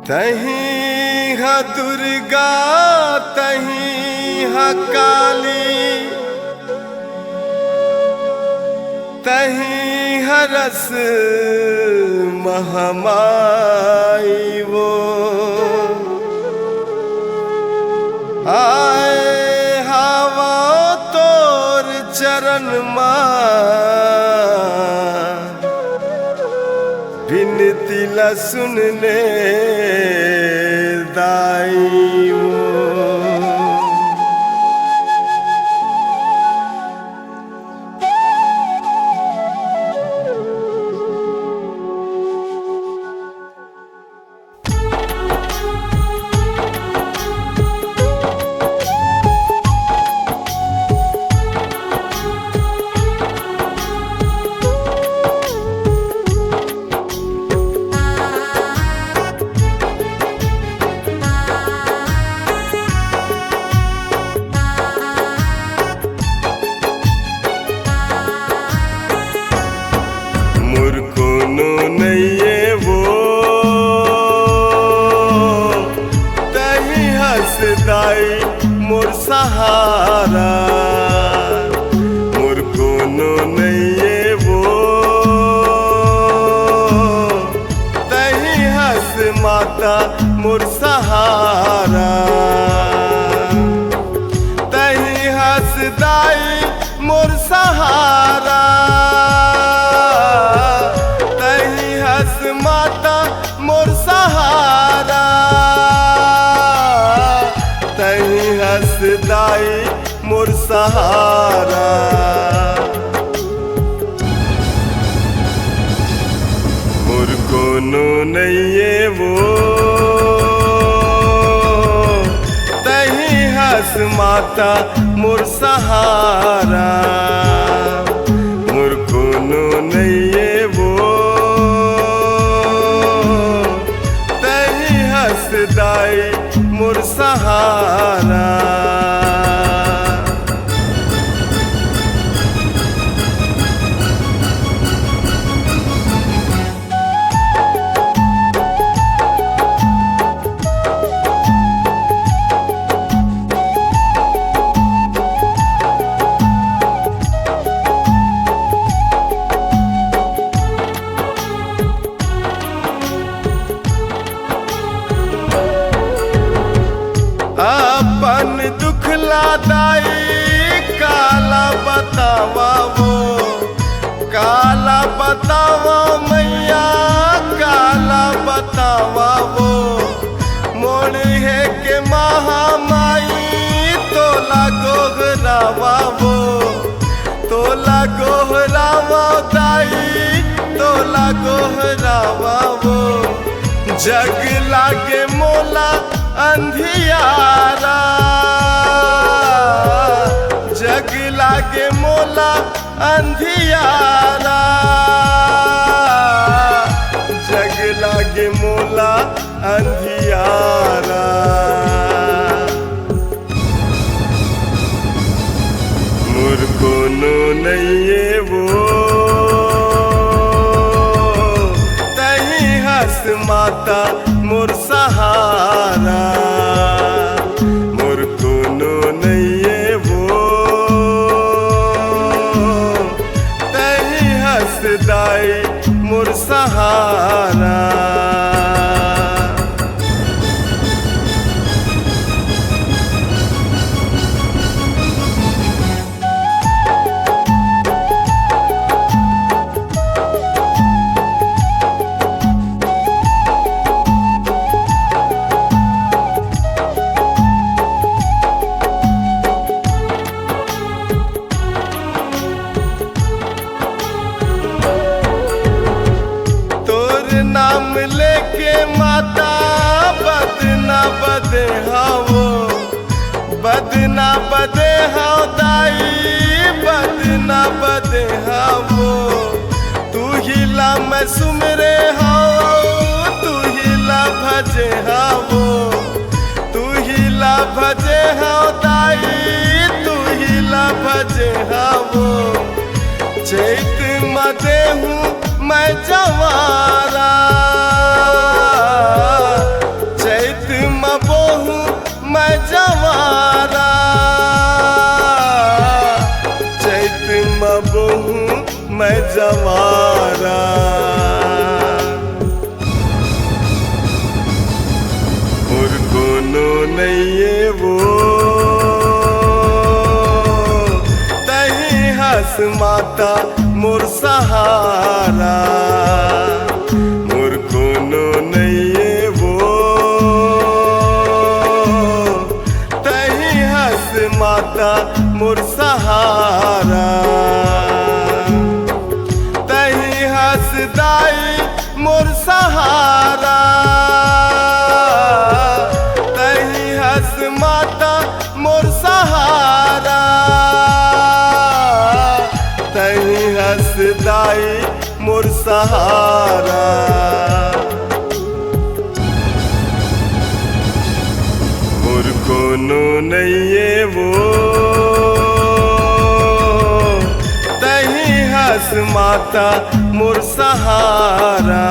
तहीं हा दुर्गा तहीं हा काली, तहीं हा रस महामाई वो। आए हवा तोर चरण मां, बिनती ला सुनने दाई वो। दाई मोर सहारा, मोर कोनो नैये वो तहीं हंस माता मोर सहारा। तहीं हंस दाई मोर सहारा, तहीं हंस माता मोर सहारा। तहीं हंस दाई मोर सहारा। मोर कोनो नैये वो तहीं हंस माता मोर सहारा। मोर कोनो नैये वो तहीं हंस दाई मोर सहारा। अपन दुखला दाई काला बतावा वो, काला बतावा मैया काला बतावा वो। मोड़ है के महामाई तोला गोहरावा वो, तोला गोहरावा दाई तोला गोहरावा वो। जग लागे मोला अंधियारा, जग लागे मोला अंधियारा। जग लागे मोला अंधियारा। मोर कोनो नैये वो तहीं हंस माता मोर सहारा। मोर कोनो नैये वो तहीं हंस दाई मोर सहारा। नाम लेके माता बदना बदे हावो, बदना बदे हाव दाई बदना बदे हावो। तू ही ला मैं सुमरे हाव, तू ही ला भजे हावो, तू ही ला भजे हाव दाई तू ही ला भजे हावो। चैत मदे हूँ मैं जवारा, सहारा। और कोनो नहीं है वो तही हंस माता मोर सहारा। मोर कोनो नहीं है वो तही हंस माता मोर सहारा। तही हंस दाई मोर सहारा। तही हंस माता मोर सहारा। तही हंस दाई मोर सहारा। और कोनो नहीं है वो तही हंस माता मोर सहारा।